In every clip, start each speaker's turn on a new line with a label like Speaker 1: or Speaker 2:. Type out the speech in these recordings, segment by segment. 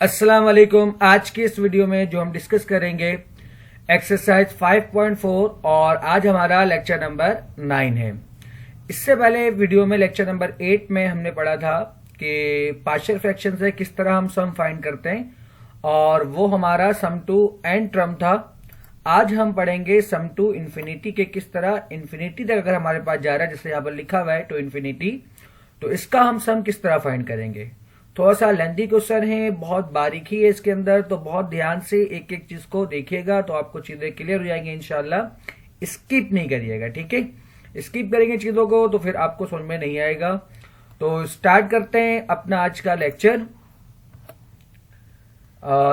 Speaker 1: अस्सलाम वालेकुम। आज के इस वीडियो में जो हम डिस्कस करेंगे एक्सरसाइज 5.4 और आज हमारा लेक्चर नंबर 9 है। इससे पहले वीडियो में लेक्चर नंबर 8 में हमने पढ़ा था कि पार्शियल फ्रैक्शन से किस तरह हम सम फाइंड करते हैं और वो हमारा सम टू एन टर्म था। आज हम पढ़ेंगे सम टू इन्फिनिटी के किस तरह इन्फिनिटी तक अगर हमारे पास जा रहा है, जैसे यहाँ पर लिखा हुआ है टू इन्फिनिटी, तो इसका हम सम किस तरह फाइंड करेंगे। थोड़ा सा लेंथी क्वेश्चन है, बहुत बारीकी है इसके अंदर, तो बहुत ध्यान से एक एक चीज को देखिएगा तो आपको चीजें क्लियर हो जाएंगी इंशाल्लाह। स्किप नहीं करिएगा, ठीक है। स्किप करेंगे चीजों को तो फिर आपको समझ में नहीं आएगा। तो स्टार्ट करते हैं अपना आज का लेक्चर।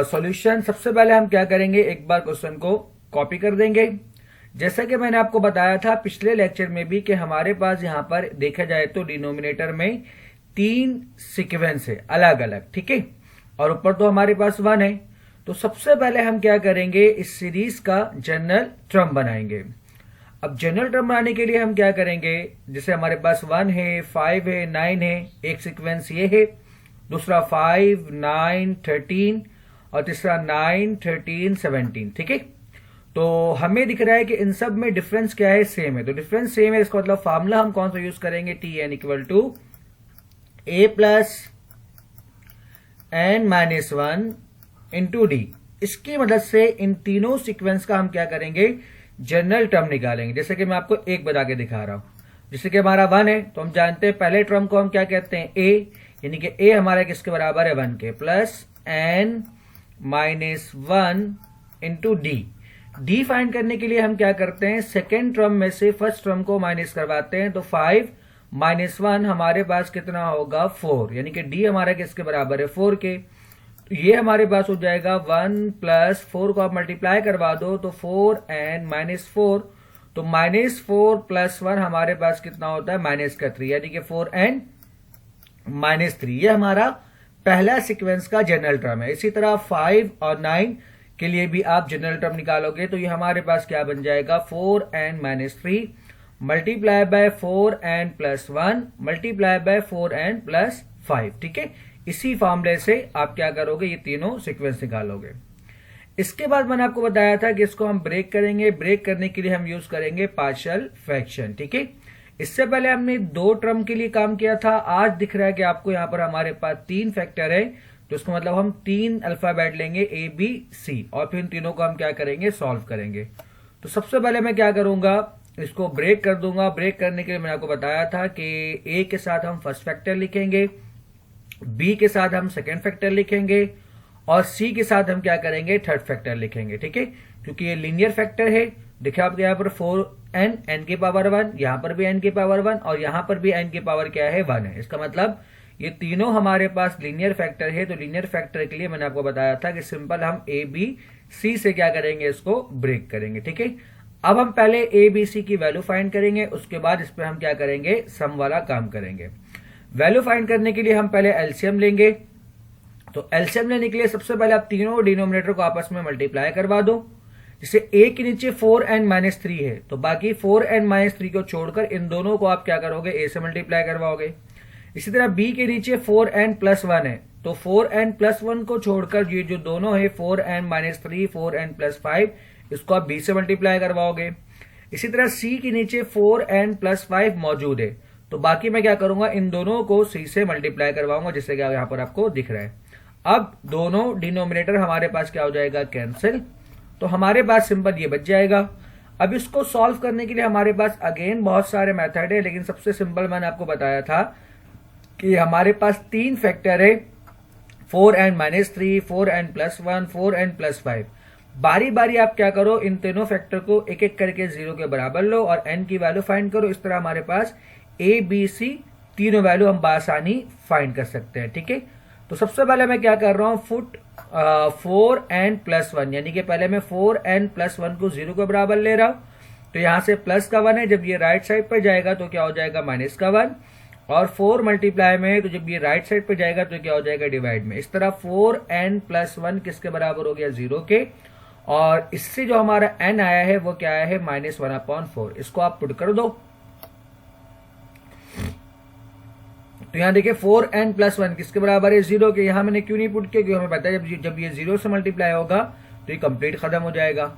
Speaker 1: सॉल्यूशन सबसे पहले हम क्या करेंगे, एक बार क्वेश्चन को कॉपी कर देंगे। जैसा कि मैंने आपको बताया था पिछले लेक्चर में भी कि हमारे पास यहां पर देखा जाए तो डिनोमिनेटर में 3 सीक्वेंस है अलग अलग, ठीक है, और ऊपर तो हमारे पास 1 है। तो सबसे पहले हम क्या करेंगे, इस सीरीज का जनरल टर्म बनाएंगे। अब जनरल टर्म बनाने के लिए हम क्या करेंगे, जैसे हमारे पास 1 है, 5 है, 9 है, एक सीक्वेंस ये है, दूसरा 5, 9, 13 और तीसरा 9, 13, 17, ठीक है। तो हमें दिख रहा है कि इन सब में डिफरेंस क्या है, सेम है। तो डिफरेंस सेम है, इसका मतलब फार्मूला हम कौन सा यूज करेंगे, T N equal to a plus N minus 1 into D. इसकी मदद से इन तीनों सीक्वेंस का हम क्या करेंगे, जनरल टर्म निकालेंगे। जैसे कि मैं आपको एक बता के दिखा रहा हूं, जैसे कि हमारा 1 है तो हम जानते हैं पहले टर्म को हम क्या कहते हैं, a, यानी कि a हमारा किसके बराबर है, 1 के, plus N minus 1 into D. D find करने के लिए हम क्या करते हैं, सेकेंड टर्म में से फर्स्ट टर्म को माइनस करवाते हैं। तो 5 माइनस 1 हमारे पास कितना होगा, 4, यानी कि डी हमारा किसके बराबर है, 4 के। तो ये हमारे पास हो जाएगा 1 प्लस 4 को आप मल्टीप्लाई करवा दो तो 4 एन माइनस 4। तो -4 प्लस 1 हमारे पास कितना होता है, -3, यानी कि 4 एन माइनस 3। ये हमारा पहला सीक्वेंस का जनरल टर्म है। इसी तरह 5 और 9 के लिए भी आप जनरल टर्म निकालोगे तो ये हमारे पास क्या बन जाएगा, 4 N minus 3 multiply by 4 N plus 1 multiply by 4 N plus 5, ठीक है। इसी फॉर्मूले से आप क्या करोगे, ये तीनों सीक्वेंस निकालोगे। इसके बाद मैंने आपको बताया था कि इसको हम ब्रेक करेंगे। ब्रेक करने के लिए हम यूज करेंगे पार्शियल फ्रैक्शन, ठीक है। इससे पहले हमने 2 टर्म के लिए काम किया था। आज दिख रहा है कि आपको यहां पर हमारे पास 3 फैक्टर है, तो इसको मतलब हम 3 अल्फाबेट लेंगे A, B, C और फिर इन तीनों को हम क्या करेंगे, सॉल्व करेंगे। तो सबसे पहले मैं क्या करूंगा, इसको ब्रेक कर दूंगा। ब्रेक करने के लिए मैंने आपको बताया था कि A के साथ हम फर्स्ट फैक्टर लिखेंगे, B के साथ हम सेकेंड फैक्टर लिखेंगे और C के साथ हम क्या करेंगे, थर्ड फैक्टर लिखेंगे, ठीक है। क्योंकि ये लीनियर फैक्टर है। देखिए आपके यहाँ पर 4n n की पावर 1, यहाँ पर भी n की पावर 1 और यहाँ पर भी n की पावर क्या है, 1 है। इसका मतलब ये तीनों हमारे पास लीनियर फैक्टर है। तो लीनियर फैक्टर के लिए मैंने आपको बताया था कि सिंपल हम A, B, C से क्या करेंगे, इसको ब्रेक करेंगे, ठीक है। अब हम पहले A, B, C की वैल्यू फाइंड करेंगे, उसके बाद इस पर हम क्या करेंगे, सम वाला काम करेंगे। वैल्यू फाइंड करने के लिए हम पहले एलसीएम लेंगे। तो एलसीएम लेने के लिए सबसे पहले आप तीनों डिनोमिनेटर को आपस में मल्टीप्लाई करवा दो। जैसे A के नीचे 4n माइनस 3 है तो बाकी 4n माइनस 3 को छोड़कर इन दोनों को आप क्या करोगे, A से मल्टीप्लाई करवाओगे। इसी तरह B के नीचे 4n प्लस 1 है तो 4n प्लस 1 को छोड़कर ये जो दोनों है 4n माइनस 3, 4n प्लस 5, इसको आप B से मल्टीप्लाई करवाओगे। इसी तरह C के नीचे 4n प्लस 5 मौजूद है तो बाकी मैं क्या करूंगा, इन दोनों को C से मल्टीप्लाई करवाऊंगा, जिससे क्या यहां पर आपको दिख रहा है। अब दोनों डिनोमिनेटर हमारे पास क्या हो जाएगा, कैंसिल। तो हमारे पास सिंपल ये बच जाएगा। अब इसको सॉल्व करने के लिए हमारे पास अगेन बहुत सारे मेथड है, लेकिन सबसे सिंपल मैंने आपको बताया था कि हमारे पास 3 फैक्टर है, 4n minus 3, 4n plus 1, 4n plus 5। बारी बारी आप क्या करो, इन तीनों फैक्टर को एक एक करके 0 के बराबर लो और n की वैल्यू फाइंड करो। इस तरह हमारे पास A, B, C तीनों वैल्यू हम बासानी फाइंड कर सकते हैं, ठीक है। तो सबसे पहले मैं क्या कर रहा हूं, फुट 4n प्लस 1, यानी कि पहले मैं 4n प्लस 1 को 0 के बराबर ले रहा हूं। तो यहां से प्लस का 1 है, जब ये राइट साइड पर जाएगा तो क्या हो जाएगा, माइनस का 1, और 4 मल्टीप्लाई में तो जब ये राइट साइड पर जाएगा तो क्या हो जाएगा, डिवाइड में। इस तरह 4n प्लस 1 किसके बराबर हो गया, 0 के, और इससे जो हमारा n आया है वो क्या आया है, -1/4। इसको आप पुट कर दो। तो यहाँ देखिए 4n+1 किसके बराबर है 0 के। यहाँ मैंने क्यों नहीं पुट किया, क्योंकि हमें पता है जब ये 0 से मल्टीप्लाई होगा तो ये कंप्लीट खत्म हो जाएगा।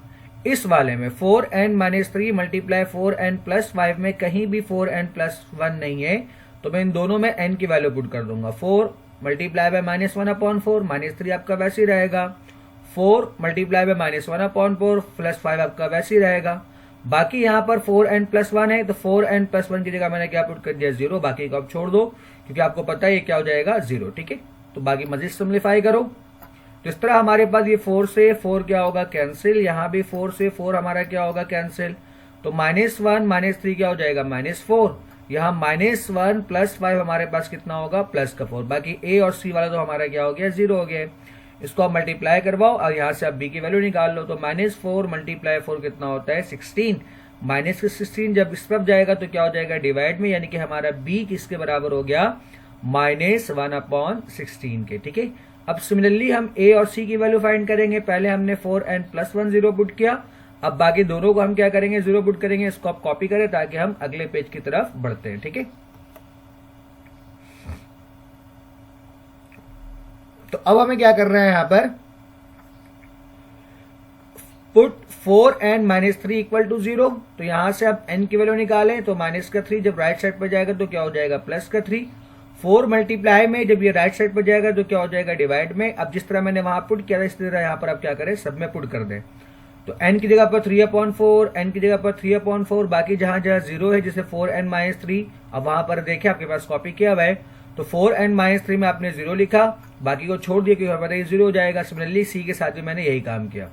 Speaker 1: इस वाले में 4n-3 मल्टीप्लाई 4n+5 में कहीं भी 4n+1 नहीं है, तो मैं इन दोनों में n की वैल्यू पुट कर दूंगा। 4 मल्टीप्लाई बाय -1/4, -3 आपका वैसे ही रहेगा। 4 मल्टीप्लाई बाय -1/4 +5 आपका वैसे ही रहेगा। बाकी यहाँ पर 4n+1 है, तो 4n+1 की जगह मैंने क्या पुट कर दिया 0, बाकी को आप छोड़ दो क्योंकि आपको पता है ये क्या हो जाएगा 0। ठीक है, तो बाकी मजीद सिंप्लीफाई करो। तो इस तरह हमारे पास ये 4 से 4 क्या होगा कैंसिल, यहाँ भी 4 से 4 हमारा क्या होगा कैंसिल, तो -1 -3 क्या हो जाएगा -4, यहाँ -1 +5 हमारे पास कितना होगा +4। बाकी ए और सी वाला तो हमारा क्या हो गया 0 हो गया। इसको आप मल्टीप्लाई करवाओ और यहाँ से आप बी की वैल्यू निकाल लो। तो -4 × 4 कितना होता है 16, -16 जब इस तरफ जाएगा तो क्या हो जाएगा डिवाइड में, यानी कि हमारा बी किसके बराबर हो गया -1/16 के। ठीक है, अब सिमिलरली हम ए और सी की वैल्यू फाइंड करेंगे। पहले हमने 4n+1 0 पुट किया, अब बाकी दोनों को हम क्या करेंगे 0 पुट करेंगे। इसको आप कॉपी करें ताकि हम अगले पेज की तरफ बढ़ते हैं। ठीक है, तो अब हमें क्या करना है यहाँ पर, पुट 4n-3 = 0। तो यहां से आप n की वैल्यू निकालें तो -3 जब राइट साइड पर जाएगा तो क्या हो जाएगा +3। 4 मल्टीप्लाई में जब ये राइट साइड पर जाएगा तो क्या हो जाएगा डिवाइड में। अब जिस तरह मैंने वहां पुट किया था इस तरह यहाँ पर आप क्या करें सब में पुट कर दें। तो n की जगह पर 3/4, n की जगह पर 3/4, बाकी जहां जहां 0 है जैसे 4n-3, अब वहां पर देखें आपके पास कॉपी किया हुआ है, तो 4n-3 में आपने 0 लिखा, बाकी को छोड़ दिया क्योंकि पता है 0 हो जाएगा। सिमिलरली सी के साथ भी मैंने यही काम किया।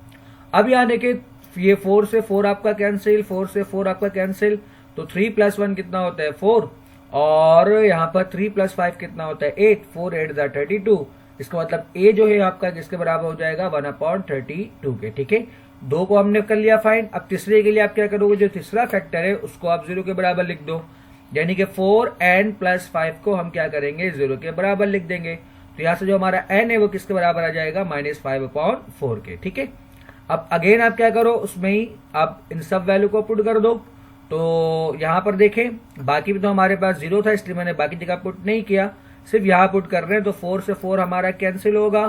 Speaker 1: अब यहाँ देखिए ये 4 से 4 आपका कैंसिल, 4 से 4 आपका कैंसिल, तो 3 + 1 कितना होता है 4, और यहाँ पर 3 + 5 कितना होता है 8, 4 8 32। इसका मतलब ए जो है आपका किसके बराबर हो जाएगा 1/32 के। ठीक है, 2 को हमने कर लिया फाइन। अब तीसरे के लिए आप क्या करोगे, जो तीसरा फैक्टर है उसको आप 0 के बराबर लिख दो, यानी कि 4n+5 को हम क्या करेंगे 0 के बराबर लिख देंगे। तो यहां से जो हमारा n है वो किसके बराबर आ जाएगा -5/4 के। ठीक है, अब अगेन आप क्या करो, उसमें ही आप इन सब वैल्यू को पुट कर दो। तो यहां पर देखें बाकी भी तो हमारे पास 0 था, इसलिए मैंने बाकी जगह पुट नहीं किया, सिर्फ यहां पुट कर रहे हैं। तो 4 से 4 हमारा कैंसिल होगा,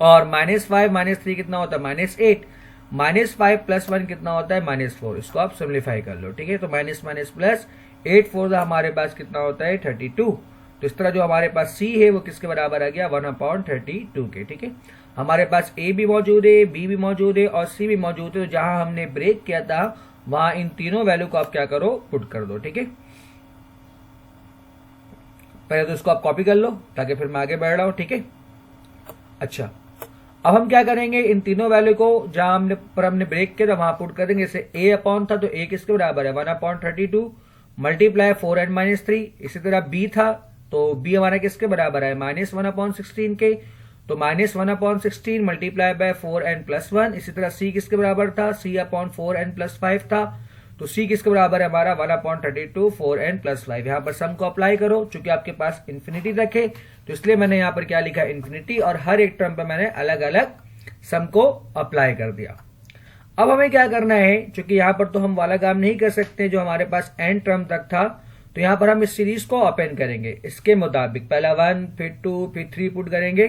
Speaker 1: और -5 -3 कितना होता है -8, -5 + 1 कितना होता है -4। इसको आप सिम्प्लीफाई कर लो। ठीक है, तो माइनस प्लस 8 4 हमारे पास कितना होता है 32। तो इस तरह जो हमारे पास सी है वो किसके बराबर आ गया 1/32 के। ठीक है, हमारे पास ए भी मौजूद है, बी भी मौजूद है और सी भी मौजूद है। तो जहां हमने ब्रेक किया था वहां इन तीनों वैल्यू को आप क्या करो पुट कर दो। ठीक है, पहले तो इसको आप कॉपी कर लो ताकि फिर मैं आगे बढ़ रहा हूं। ठीक है, अच्छा अब हम क्या करेंगे, इन तीनों वैल्यू को जहां हमने ब्रेक किया था वहां पुट कर देंगे। जैसे ए अपॉन था तो ए किसके बराबर है 1/32 मल्टीप्लाई 4n-3। इसी तरह बी था तो बी हमारा किसके बराबर है -1/16 के, तो -1/16 मल्टीप्लाई बाय 4n+1। इसी तरह सी किसके बराबर था c/4n+5 था, तो सी किसके बराबर है हमारा 1/32 4n+5। यहाँ पर सम को अप्लाई करो, चूंकि आपके पास इंफिनिटी रखे तो इसलिए मैंने यहाँ पर क्या लिखा इंफिनिटी, और हर एक टर्म पर मैंने अलग अलग सम को अप्लाई कर दिया। अब हमें क्या करना है, चूंकि यहाँ पर तो हम वाला काम नहीं कर सकते जो हमारे पास n टर्म तक था, तो यहाँ पर हम इस सीरीज को ओपन करेंगे इसके मुताबिक। पहला 1 फिर 2 फिर 3 पुट करेंगे।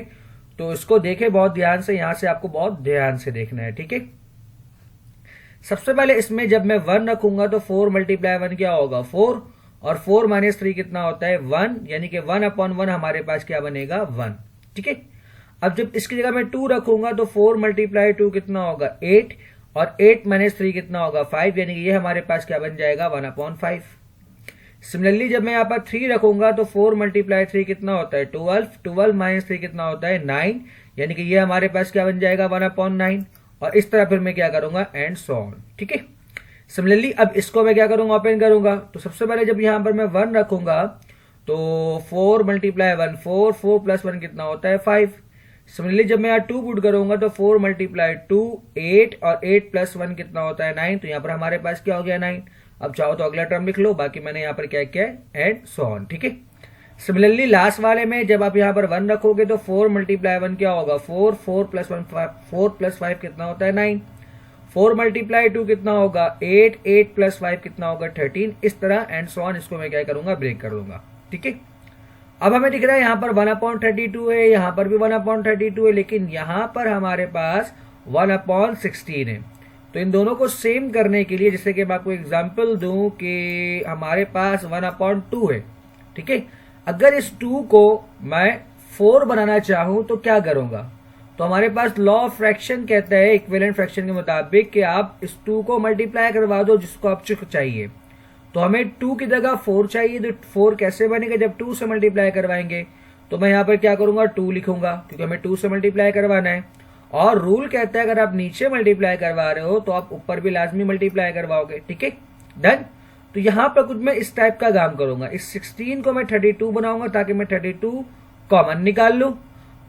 Speaker 1: तो इसको देखें बहुत ध्यान से, यहां से आपको बहुत ध्यान से देखना है। ठीक है, सबसे पहले इसमें जब मैं 1 रखूंगा तो 4 × 1 क्या होगा 4, और 4 - 3 कितना होता है 1, यानी कि 1/1 हमारे पास क्या बनेगा 1। ठीक है, अब जब इसकी जगह मैं 2 रखूंगा तो 4 × 2 कितना होगा 8, और 8 - 3 कितना होगा 5, यानी कि ये हमारे पास क्या बन जाएगा 1/5। सिमिलरली जब मैं यहाँ पर 3 रखूंगा तो 4 × 3 कितना होता है 12, 12 - 3 कितना होता है 9, यानी कि ये हमारे पास क्या बन जाएगा 1/9। और इस तरह फिर मैं क्या करूंगा एंड सो ऑन। ठीक है, सिमिलरली अब इसको मैं क्या करूंगा ओपन करूंगा। तो सबसे पहले जब यहां पर मैं 1 रखूंगा तो 4 × 1 4, 4 + 1 कितना होता है 5। सिमिलरली जब मैं यहाँ 2 पुट करूंगा तो 4 × 2 8, और 8 + 1 कितना होता है 9। तो यहाँ पर हमारे पास क्या हो गया 9। अब चाहो तो अगला टर्म लिख लो, बाकी मैंने यहाँ पर क्या किया एंड सो ऑन। ठीक है, सिमिलरली लास्ट वाले में जब आप यहाँ पर 1 रखोगे तो 4 × 1 क्या होगा 4, 4 + 1 5, 4 + 5 कितना होता है 9, 4 × 2 कितना होगा 8, 8 + 5 कितना होगा 13। इस तरह एंड सो ऑन, इसको मैं क्या करूंगा ब्रेक कर दूंगा। ठीक है, अब हमें दिख रहा है यहाँ पर 1/32 है, यहाँ पर भी 1/32 है, लेकिन यहाँ पर हमारे पास 1/16 है। तो इन दोनों को सेम करने के लिए, जैसे कि मैं आपको एग्जांपल दूं कि हमारे पास 1/2 है, ठीक है। अगर इस 2 को मैं 4 बनाना चाहूं तो क्या करूंगा? तो हमारे पास लॉ ऑफ फ्रैक्शन कहता है इक्विवेलेंट फ्रैक्शन के मुताबिक कि आप इस 2 को मल्टीप्लाई करवा दो जिसको आपको चाहिए। तो हमें 2 की जगह 4 चाहिए, तो 4 कैसे बनेगा? जब 2 से मल्टीप्लाई करवाएंगे। तो मैं यहाँ पर क्या करूंगा? 2 लिखूंगा, क्योंकि हमें 2 से मल्टीप्लाई करवाना है। और रूल कहता है अगर आप नीचे मल्टीप्लाई करवा रहे हो तो आप ऊपर भी लाजमी मल्टीप्लाई करवाओगे, ठीक है। डन। तो यहां पर कुछ मैं इस टाइप का काम करूंगा, इस 16 को मैं 32 बनाऊंगा ताकि मैं 32 कॉमन निकाल लूं।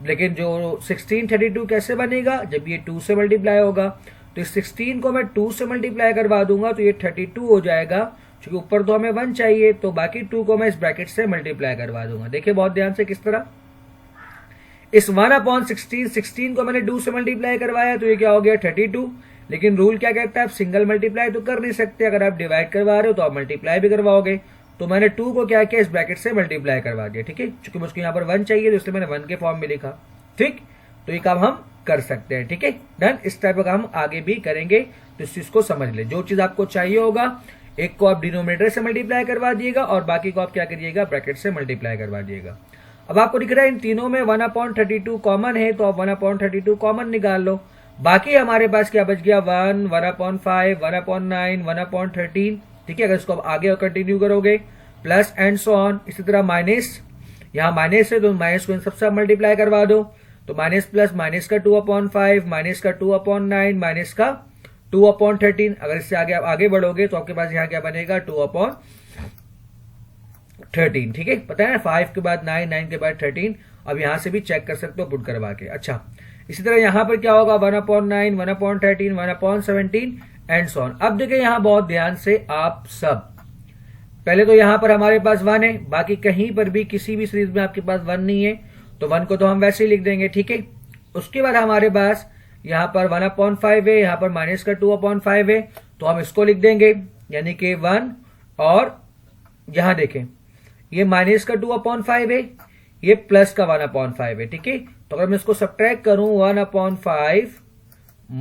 Speaker 1: लेकिन जो 16 32 कैसे बनेगा? जब ये 2 से मल्टीप्लाई होगा। तो इस 16 को मैं 2 से मल्टीप्लाई करवा दूंगा तो ये 32 हो जाएगा। क्योंकि ऊपर तो हमें 1 चाहिए, तो बाकी 2 को मैं इस ब्रैकेट से मल्टीप्लाई करवा दूंगा। देखिए बहुत ध्यान से किस तरह, इस 1/16 16 को मैंने 2 से मल्टीप्लाई करवाया तो ये क्या हो गया? 32। लेकिन रूल क्या कहता है? आप सिंगल मल्टीप्लाई तो कर नहीं सकते, अगर आप डिवाइड करवा रहे हो तो आप मल्टीप्लाई भी करवाओगे। तो मैंने 2 को क्या किया? इस ब्रैकेट से मल्टीप्लाई करवा दिया, ठीक है। चूंकि मुझको यहाँ पर 1 चाहिए तो इसलिए मैंने 1 के फॉर्म में लिखा, ठीक। तो ये काम हम कर सकते हैं, ठीक है। डन। इस टाइप का काम आगे भी करेंगे, तो इस चीज को समझ ले। जो चीज आपको चाहिए होगा, एक को आप डिनोमिनेटर से मल्टीप्लाई करवा दिएगा और बाकी को आप क्या करिएगा? ब्रैकेट से मल्टीप्लाई करवा दिएगा। अब आपको दिख रहा है इन तीनों में 1/32 कॉमन है, तो आप 1/32 कॉमन निकाल लो। बाकी हमारे पास क्या बच गया? 1, 1/5, 1/9, 1/13, ठीक है। अगर इसको आप आगे और कंटिन्यू करोगे, प्लस एंड सो ऑन। इसी तरह माइनस, यहाँ माइनस है तो माइनस को इन सबसे मल्टीप्लाई करवा दो। तो माइनस प्लस माइनस का 2/5, माइनस का 2/9, माइनस का 2/13। अगर इससे आगे आप आगे बढ़ोगे तो आपके पास यहाँ क्या बनेगा? 2/13, ठीक है। पता है ना, 5 के बाद 9, 9 के बाद 13। अब यहां से भी चेक कर सकते हो पुट करवा के। अच्छा, इसी तरह यहां पर क्या होगा? 1/9, 1/13, 1/17 एंड सो ऑन। अब देखिए यहां बहुत ध्यान से आप सब, पहले तो यहां पर हमारे पास 1 है, बाकी कहीं पर भी किसी भी सीरीज में आपके पास 1 नहीं है, तो 1 को तो हम वैसे ही लिख देंगे, ठीक है। उसके बाद हमारे पास यहां पर 1/5 है, यहां पर माइनस का 2/5 है, तो हम इसको लिख देंगे, यानी कि 1। और यहां देखें ये माइनस का 2/5 है, ये प्लस का 1/5 है, ठीक है। तो अगर मैं इसको सब्ट्रैक्ट करूं 1/5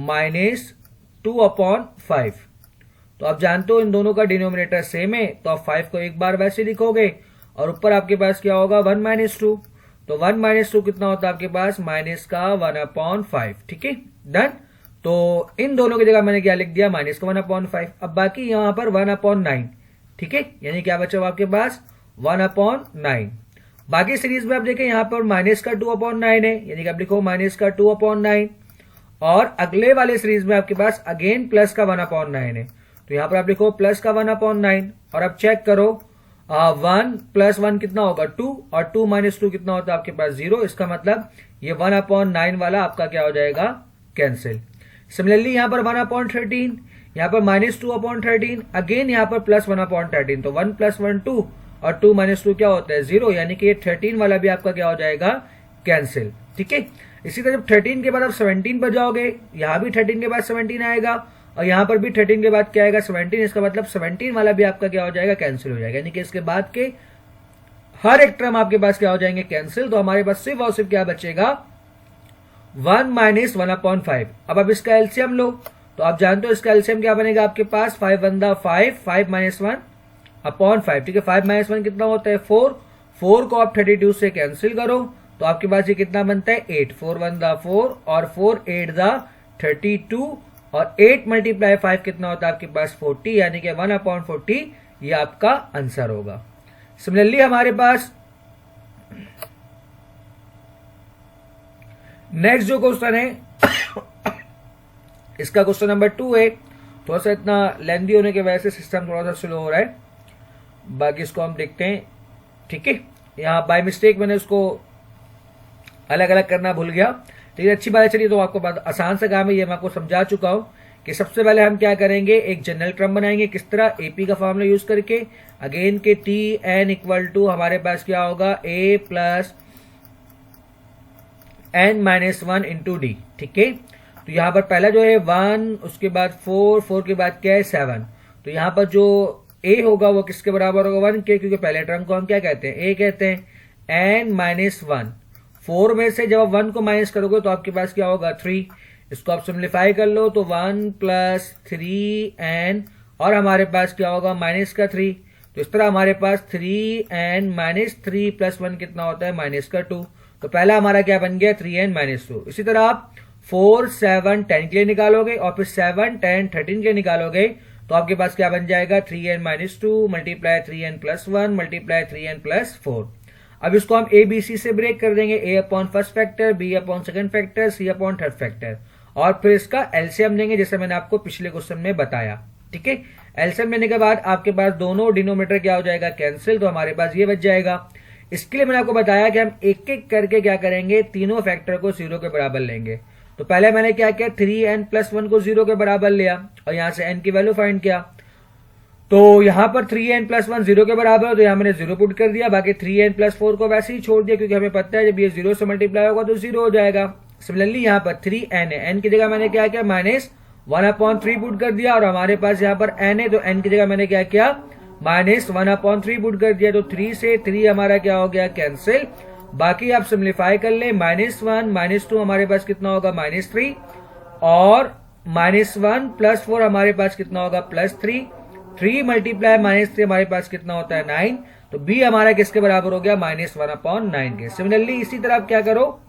Speaker 1: माइनस 2/5, तो आप जानते हो इन दोनों का डिनोमिनेटर सेम है, तो आप 5 को एक बार वैसे लिखोगे और ऊपर आपके पास क्या होगा? 1 - 2। तो 1 - 2 कितना होता है आपके पास? माइनस का 1/5, ठीक है। डन। तो इन दोनों की जगह मैंने क्या लिख दिया? माइनस का 1/5। अब बाकी यहां पर 1/9, ठीक है। यानी क्या बचा आपके पास? 1/9। बाकी सीरीज में आप देखें यहां पर माइनस का 2/9 है, यानी कि आप लिखो माइनस का 2/9। और अगले वाले सीरीज में आपके पास अगेन प्लस का 1/9 है, तो यहां पर आप लिखो प्लस का 1/9। और अब चेक करो 1 + 1 कितना होगा? 2, और 2 - 2 कितना होता है आपके पास? 0। इसका मतलब ये 1/9 वाला आपका क्या हो जाएगा? कैंसिल। सिमिलरली यहां पर 1/13, यहां पर -2/13, अगेन यहां पर प्लस 1/13, तो 1 + 1 2 और 2 - 2 क्या होता है? 0। यानी कि ये 13 वाला भी आपका क्या हो जाएगा? कैंसिल, ठीक है। इसी तरह जब 13 के बाद आप 17 पर जाओगे, यहां भी 13 के बाद 17 आएगा और यहां पर भी 13 के बाद क्या आएगा? 17। इसका मतलब 17 वाला भी आपका क्या हो जाएगा? कैंसिल हो जाएगा। यानी कि इसके बाद के हर एक टर्म आपके पास क्या हो जाएंगे? कैंसिल। तो हमारे पास सिर्फ और सिर्फ क्या बचेगा? 1 - 1/5। अब इसका एलसीएम लो, तो आप जानते हो इसका एलसीएम क्या बनेगा आपके पास? 5 × 1 = 5, 5 - 1/5, ठीक है। 5 - 1 कितना होता है? 4। 4 को आप 32 से कैंसिल करो तो आपके पास ये कितना बनता है? 8। 4 × 1 = 4 और 4 × 8 = 32 और 8 × 5 कितना होता है आपके पास? 40, यानी कि 1/40 ये आपका आंसर होगा। सिमिलरली हमारे पास नेक्स्ट जो क्वेश्चन है इसका क्वेश्चन नंबर 2 है। थोड़ा सा इतना लेंदी होने की वजह से सिस्टम थोड़ा सा स्लो हो रहा है, बाकी इसको हम देखते हैं, ठीक है। यहाँ बाय मिस्टेक मैंने उसको अलग अलग करना भूल गया, लेकिन अच्छी बात है। चलिए, तो आपको बात आसान सा काम है, ये मैं आपको समझा चुका हूं कि सबसे पहले हम क्या करेंगे? एक जनरल टर्म बनाएंगे। किस तरह? एपी का फॉर्मूला यूज करके। अगेन के Tn = हमारे पास क्या होगा? A + n - 1 × d, ठीक है। तो यहां पर पहला जो है 1, उसके बाद 4, 4 के बाद क्या है? 7। तो यहां पर जो a होगा वो किसके बराबर होगा? 1 के, क्योंकि पहले टर्म को हम क्या कहते हैं? a कहते हैं। N minus one. 4 में से जब आप 1 को माइनस करोगे तो आपके पास क्या होगा 3। इसको आप सिंप्लीफाई कर लो तो 1 प्लस 3n और हमारे पास क्या होगा माइनस का 3। तो इस तरह हमारे पास 3n माइनस 3 प्लस 1 कितना होता है माइनस का 2। तो पहला हमारा क्या बन गया 3n माइनस 2। इसी तरह आप 4, 7, 10 के लिए निकालोगे और फिर 7, 10, 13 के लिए निकालोगे तो आपके पास क्या बन जाएगा 3n minus 2 multiply 3n plus 1 multiply 3n plus 4। अब इसको हम ए बी सी से ब्रेक कर देंगे, a upon first factor, b upon second factor, c upon third factor और फिर इसका एलसीएम लेंगे जैसे मैंने आपको पिछले क्वेश्चन में बताया। ठीक है, एलसीएम लेने के बाद आपके पास दोनों डिनोमिनेटर क्या हो जाएगा कैंसिल, तो हमारे पास ये बच जाएगा। इसके लिए मैंने आपको बताया कि हम एक एक करके क्या करेंगे तीनों फैक्टर को 0 के बराबर लेंगे। तो पहले मैंने क्या किया 3n प्लस 1 को 0 के बराबर लिया और यहां से n की वैल्यू फाइंड किया। तो यहां पर 3n प्लस 1 0 के बराबर है तो यहां मैंने 0 पुट कर दिया, बाकी 3n प्लस 4 को वैसे ही छोड़ दिया क्योंकि हमें पता है जब ये 0 से मल्टीप्लाई होगा तो 0 हो जाएगा। सिमिलरली यहां पर 3n है, n की जगह मैंने क्या किया माइनस 1/3 पुट कर दिया और हमारे पास यहाँ पर n है तो n की जगह मैंने क्या किया माइनस 1/3 पुट कर दिया। तो 3 से 3 हमारा क्या हो गया कैंसिल। बाकी आप सिंप्लीफाई कर ले -1 -2 हमारे पास कितना होगा -3 और -1 प्लस 4 हमारे पास कितना होगा +3। 3 मल्टीप्लाई -3 हमारे पास कितना होता है 9। तो b हमारा किसके बराबर हो गया -1/9 के। सिमिलरली इसी तरह आप क्या करो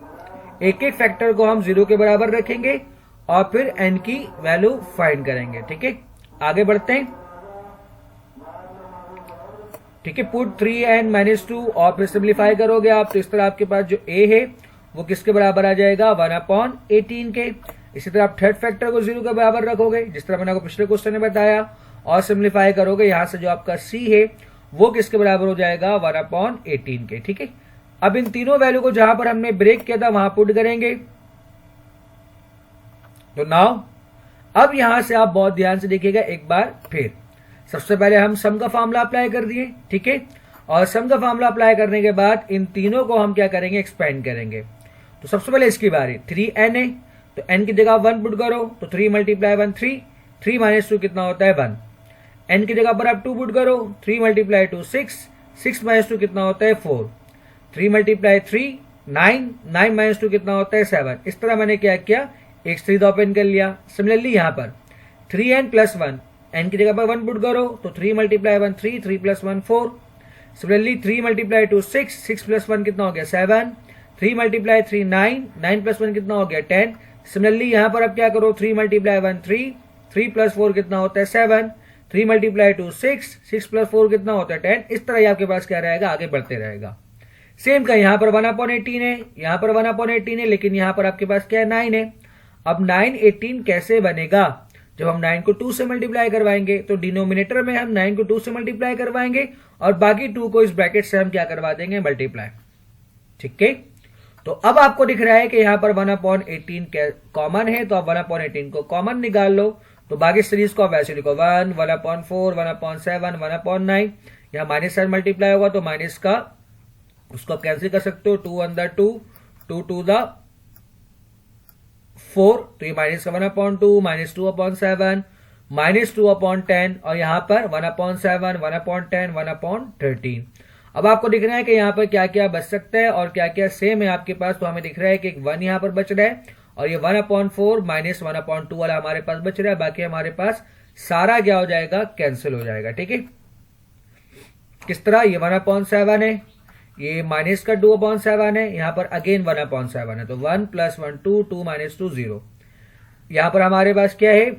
Speaker 1: एक एक फैक्टर को हम 0 के बराबर रखेंगे और फिर n की वैल्यू फाइंड करेंगे। ठीक है, आगे बढ़ते हैं। ठीक है, पुट 3n माइनस 2 और फिर सिंप्लीफाई करोगे आप तो इस तरह आपके पास जो a है वो किसके बराबर आ जाएगा 1/18 के। इसी तरह आप थर्ड फैक्टर को 0 के बराबर रखोगे जिस तरह मैंने आपको पिछले क्वेश्चन में बताया और सिंप्लीफाई करोगे यहां से जो आपका c है वो किसके बराबर हो जाएगा 1/18 के। ठीक है, अब इन तीनों वैल्यू को जहां पर हमने ब्रेक किया था वहां पुट करेंगे। तो नाउ अब यहां से आप बहुत ध्यान से देखिएगा एक बार फिर। सबसे पहले हम सम का फार्मूला अप्लाई कर दिए, ठीक है, और सम का फार्मूला अप्लाई करने के बाद इन तीनों को हम क्या करेंगे एक्सपेंड करेंगे। तो सबसे पहले इसकी बारी 3n है तो n की जगह 1 पुट करो तो 3 मल्टीप्लाई 1 3, 3 माइनस 2 कितना होता है 1। n की जगह पर आप 2 पुट करो 3 मल्टीप्लाई 2 6, 6 माइनस 2 कितना होता है 4, 3 मल्टीप्लाई 3 9, 9 माइनस 2 कितना होता है 7। इस तरह मैंने क्या किया एक 3 ओपन कर लिया। सिमिलरली यहां पर 3n प्लस 1 n की जगह पर 1 पुट करो तो 3 multiply 1 3, 3 plus 1 4। Similarly 3 multiply 2 6, 6 plus 1 कितना हो गया 7, 3 मल्टीप्लाई 3 9, 9 प्लस 1 कितना हो गया 10। सिमिलरली यहां पर अब क्या करो 3 मल्टीप्लाई 1 3, 3 प्लस 4 कितना होता है 7, 3 मल्टीप्लाई 2 6, 6 प्लस 4 कितना होता है 10। इस तरह आपके पास क्या रहेगा आगे बढ़ते रहेगा। सेम का यहां पर 1/18 है, यहां पर 1/18 है, लेकिन यहां पर आपके पास क्या है 9 है। अब 9 18 कैसे बनेगा जब हम 9 को 2 से मल्टीप्लाई करवाएंगे। तो डिनोमिनेटर में हम 9 को 2 से मल्टीप्लाई करवाएंगे और बाकी 2 को इस ब्रैकेट से हम क्या करवा देंगे मल्टीप्लाई। ठीक है, तो अब आपको दिख रहा है कि यहां पर 1/18 कॉमन है तो आप 1/18 को कॉमन निकाल लो। तो बाकी सीरीज को आप वैसे लिखो 1, 1/4, 1/7, 1/9। यहां माइनस साइन मल्टीप्लाई होगा तो माइनस का उसको आप कैंसिल कर सकते हो 2 अंदर 2, 2 टू द 4 तो ये माइनस का 1/2 माइनस 2/7 माइनस 2/10 और यहां पर 1/7 1/10 1/13। अब आपको दिख रहा है कि यहां पर क्या क्या बच सकता है और क्या क्या सेम है आपके पास। तो हमें दिख रहा है कि 1 यहां पर बच रहा है और ये 1/4 माइनस 1/2 वाला हमारे पास बच रहा है। बाकी हमारे पास सारा क्या हो जाएगा कैंसिल हो जाएगा। ठीक है, किस तरह ये 1/7 है, ये माइनस का 2/7 है, यहां पर अगेन 1/7 है तो 1 प्लस 1 2, 2 माइनस 2 0। यहां पर हमारे पास क्या है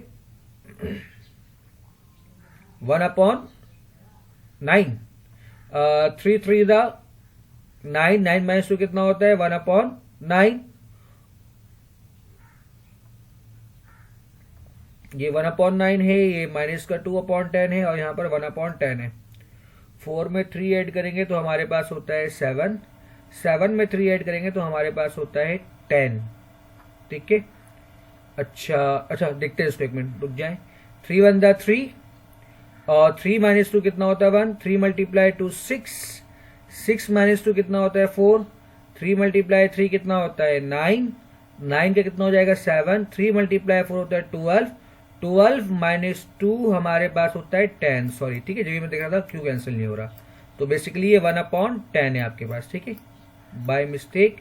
Speaker 1: 1/9, 3 3 द 9, 9 माइनस 2 कितना होता है 1/9। ये 1/9 है, ये माइनस का 2/10 है और यहां पर 1/10 है। 4 में 3 ऐड करेंगे तो हमारे पास होता है 7, 7 में 3 ऐड करेंगे तो हमारे पास होता है 10। ठीक है, अच्छा देखते हैं इसको, एक मिनट रुक जाए। 3 1 द 3 और 3 माइनस 2 कितना होता है 1, 3 मल्टीप्लाई 2 6, 6 माइनस 2 कितना होता है 4, 3 मल्टीप्लाई 3 कितना होता है 9, 9 का कितना हो जाएगा 7, 3 मल्टीप्लाई 4 होता है 12, 12 माइनस 2 हमारे पास होता है 10। सॉरी, ठीक है, जो मैं देख रहा था क्यों कैंसिल नहीं हो रहा। तो बेसिकली ये 1/10 है आपके पास। ठीक है, बाय मिस्टेक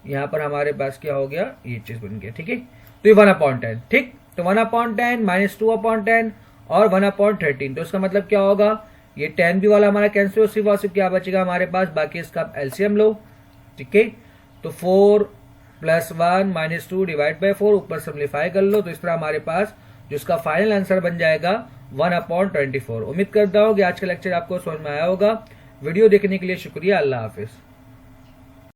Speaker 1: यहाँ पर हमारे पास क्या हो गया, ये चीज बन गया। ठीक है, तो ये 1/10, ठीक। तो 1/10 माइनस 2/10 और 1/13, तो इसका मतलब क्या होगा, ये 10 भी वाला हमारा कैंसिल हो, सिर्फ क्या बचेगा हमारे पास, बाकी इसका एलसीएम लो। ठीक है, तो 4 + 1 - 2 डिवाइड बाय 4, ऊपर सिंप्लीफाई कर लो, तो इस तरह हमारे पास जो इसका फाइनल आंसर बन जाएगा 1/24। उम्मीद करता हूँ कि आज का लेक्चर आपको समझ में आया होगा। वीडियो देखने के लिए शुक्रिया। अल्लाह हाफिज।